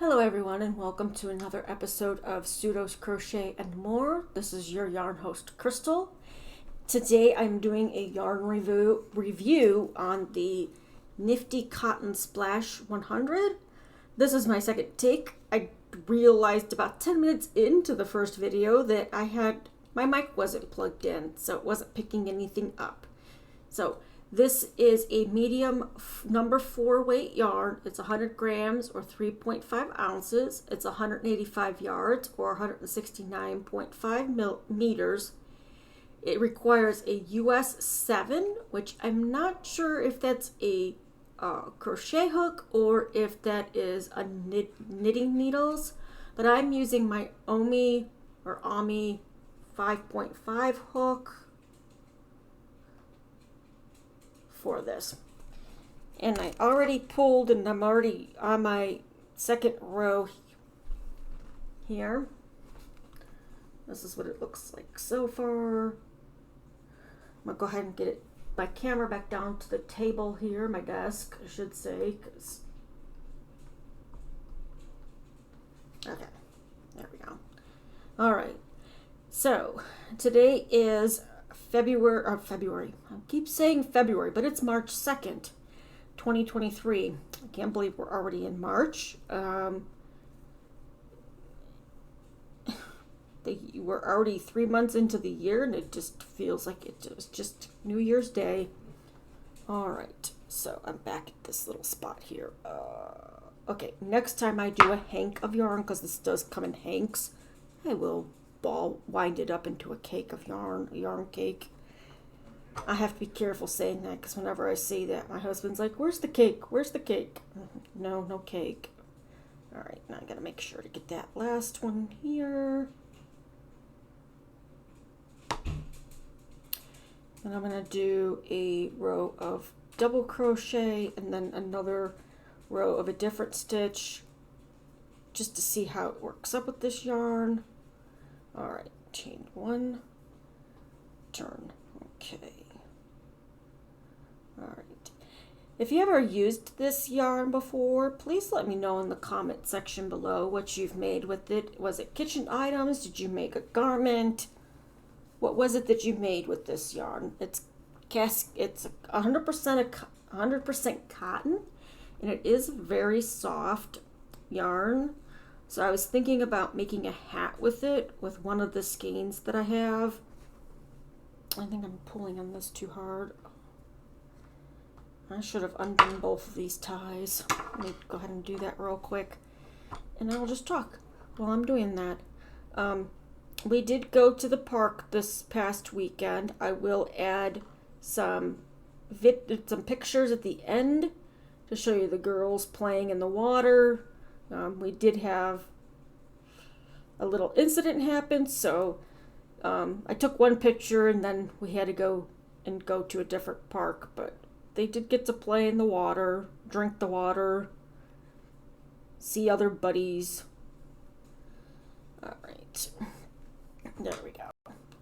Hello everyone and welcome to another episode of Pseudos Crochet and More. This is your yarn host Crystal. Today I'm doing a yarn review on the Nifty Cotton Splash 100. This is my second take. I realized about 10 minutes into the first video that my mic wasn't plugged in, so it wasn't picking anything up. So this is a medium number 4 weight yarn. It's 100 grams or 3.5 ounces. It's 185 yards or 169.5 meters. It requires a US 7, which I'm not sure if that's a crochet hook or if that is a knitting needles, but I'm using my Ami 5.5 hook for this. And I already pulled, and I'm already on my second row here. This is what it looks like so far. I'm gonna go ahead and get my camera back down to the table here, my desk, I should say. Okay, there we go. All right, so today is February. I keep saying February, but it's March 2nd, 2023. I can't believe we're already in March. We're already 3 months into the year, and it just feels like it was just New Year's Day. All right, so I'm back at this little spot here. Okay, next time I do a hank of yarn, because this does come in hanks, I will wind it up into a cake of yarn, a yarn cake. I have to be careful saying that because whenever I say that, my husband's like, "Where's the cake? Where's the cake?" No cake. All right, now I gotta make sure to get that last one here. And I'm gonna do a row of double crochet and then another row of a different stitch just to see how it works up with this yarn. All right, chain one, turn. Okay. All right. If you ever used this yarn before, please let me know in the comment section below what you've made with it. Was it kitchen items? Did you make a garment? What was it that you made with this yarn? It's 100% cotton, and it is very soft yarn. So I was thinking about making a hat with it, with one of the skeins that I have. I think I'm pulling on this too hard. I should have undone both of these ties. Let me go ahead and do that real quick. And I'll just talk while I'm doing that. We did go to the park this past weekend. I will add some pictures at the end to show you the girls playing in the water. We did have a little incident happen, so I took one picture and then we had to go to a different park, but they did get to play in the water, drink the water, see other buddies. All right, there we go.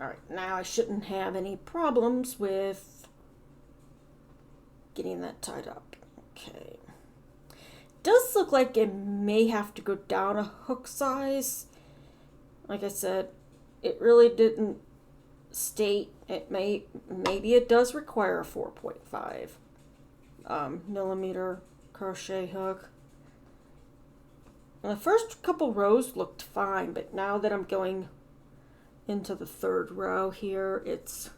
All right, now I shouldn't have any problems with getting that tied up. Okay. Does look like it may have to go down a hook size. Like I said, it really didn't state. Maybe it does require a 4.5 millimeter crochet hook. And the first couple rows looked fine, but now that I'm going into the third row here, it's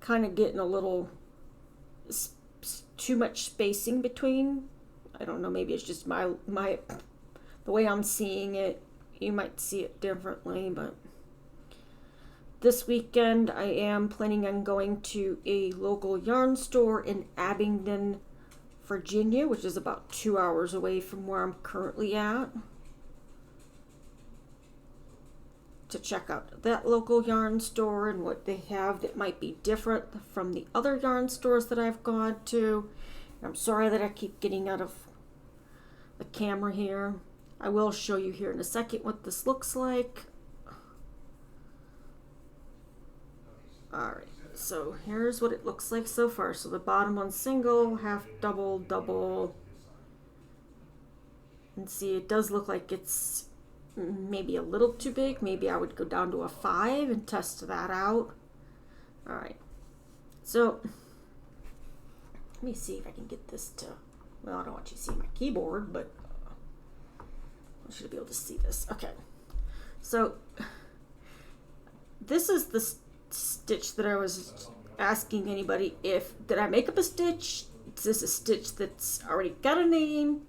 kind of getting a little too much spacing between. I don't know, maybe it's just the way I'm seeing it. You might see it differently, but this weekend I am planning on going to a local yarn store in Abingdon, Virginia, which is about 2 hours away from where I'm currently at, to check out that local yarn store and what they have that might be different from the other yarn stores that I've gone to. I'm sorry that I keep getting out of the camera here. I will show you here in a second what this looks like. Alright, so here's what it looks like so far. So the bottom one's single, half double, double, And see, it does look like it's maybe a little too big. Maybe I would go down to a 5 and test that out. All right. So let me see if I can get this to, well, I don't want you to see my keyboard, but I should be able to see this. Okay. So this is the stitch that I was asking anybody if, did I make up a stitch? Is this a stitch that's already got a name?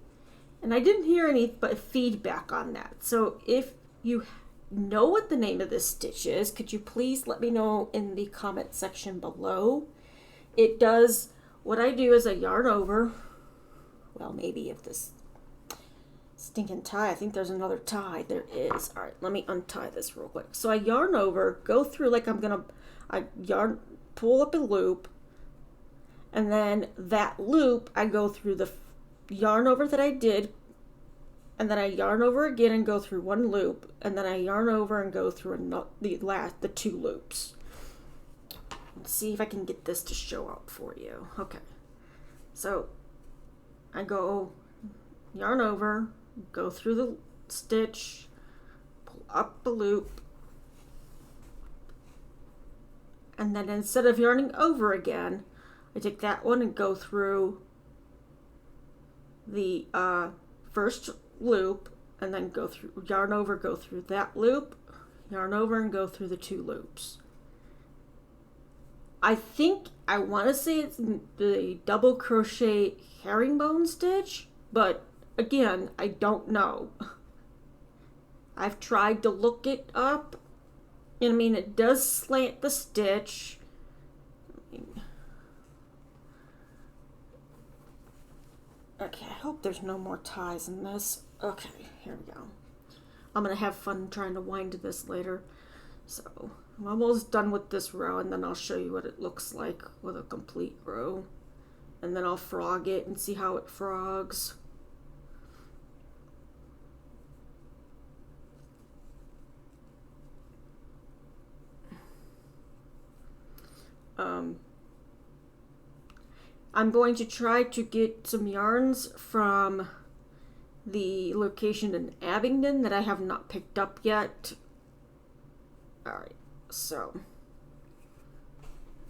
And I didn't hear any but feedback on that. So if you know what the name of this stitch is, could you please let me know in the comment section below? It does, what I do is I yarn over, well, maybe if this stinking tie, I think there's another tie. There is. All right, let me untie this real quick. So I yarn over, go through like I yarn, pull up a loop, and then that loop, I go through the yarn over that I did, and then I yarn over again and go through one loop, and then I yarn over and go through the 2 loops. Let's see if I can get this to show up for you. Okay, so I go yarn over, go through the stitch, pull up the loop, and then instead of yarning over again, I take that one and go through the first loop, and then go through, yarn over, go through that loop, yarn over, and go through the 2 loops. I think I want to say it's the double crochet herringbone stitch, but again, I don't know. I've tried to look it up, and I mean, it does slant the stitch. Okay, I hope there's no more ties in this. Okay, here we go. I'm going to have fun trying to wind this later. So, I'm almost done with this row, and then I'll show you what it looks like with a complete row. And then I'll frog it and see how it frogs. I'm going to try to get some yarns from the location in Abingdon that I have not picked up yet. Alright, so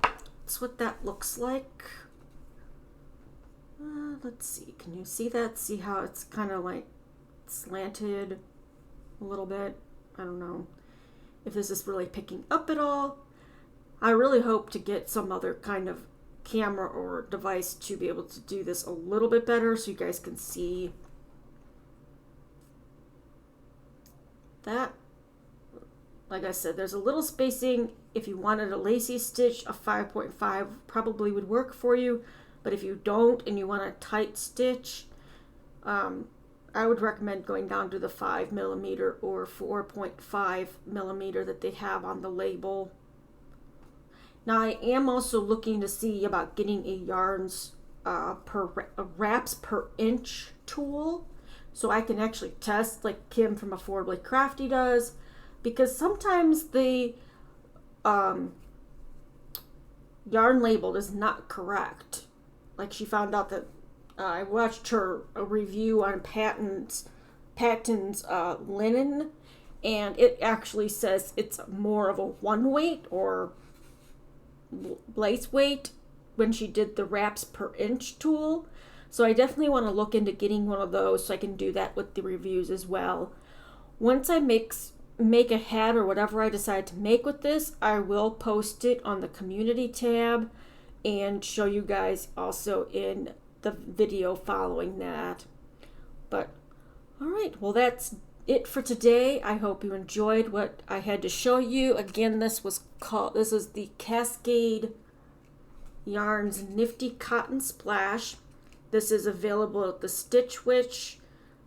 that's what that looks like. Let's see, can you see that? See how it's kind of like slanted a little bit? I don't know if this is really picking up at all. I really hope to get some other kind of camera or device to be able to do this a little bit better so you guys can see that. Like I said, there's a little spacing. If you wanted a lacy stitch, a 5.5 probably would work for you, but if you don't and you want a tight stitch, I would recommend going down to the 5mm or 4.5mm that they have on the label. Now I am also looking to see about getting a yarns wraps per inch tool, so I can actually test like Kim from Affordably Crafty does, because sometimes the yarn label is not correct. Like she found out that I watched a review on Patton's linen, and it actually says it's more of a 1 weight or lace weight when she did the wraps per inch tool. So I definitely want to look into getting one of those so I can do that with the reviews as well. Once I make a hat or whatever I decide to make with this, I will post it on the community tab and show you guys also in the video following that. But all right, well, that's it for today. I hope you enjoyed what I had to show you. Again, this is the Cascade Yarns Nifty Cotton Splash. This is available at the Stitch Witch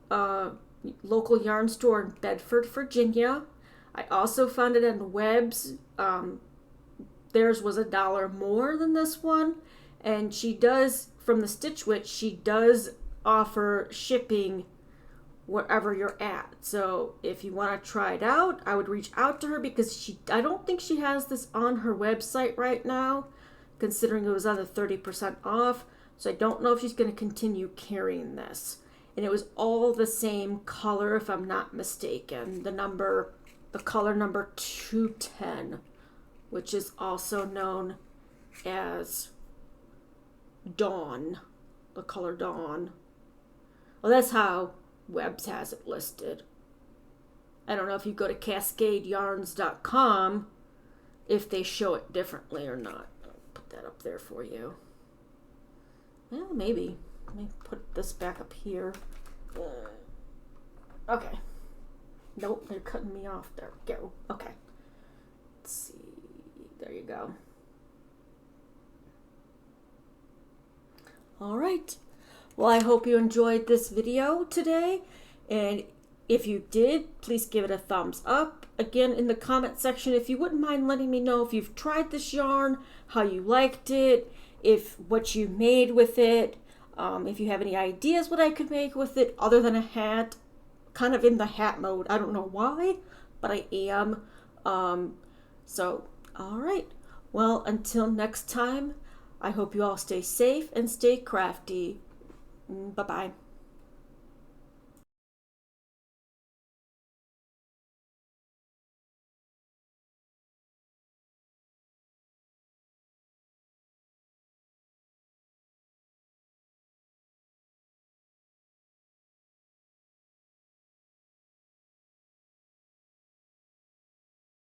local yarn store in Bedford, Virginia. I also found it on Webs. Theirs was $1 more than this one, and she does, from the Stitch Witch, she does offer shipping wherever you're at. So if you want to try it out, I would reach out to her, because I don't think she has this on her website right now, considering it was on the 30% off. So I don't know if she's going to continue carrying this. and it was all the same color, if I'm not mistaken. The color number 210, which is also known as Dawn, the color Dawn. Well, that's how Webb's has it listed. I don't know if you go to cascadeyarns.com if they show it differently or not. I'll put that up there for you. Well, maybe. Let me put this back up here. Okay. Nope, they're cutting me off. There we go. Okay. Let's see. There you go. All right. Well, I hope you enjoyed this video today. And if you did, please give it a thumbs up. Again, in the comment section, if you wouldn't mind letting me know if you've tried this yarn, how you liked it, if what you made with it, if you have any ideas what I could make with it other than a hat. Kind of in the hat mode. I don't know why, but I am. So, all right. Well, until next time, I hope you all stay safe and stay crafty. Bye-bye.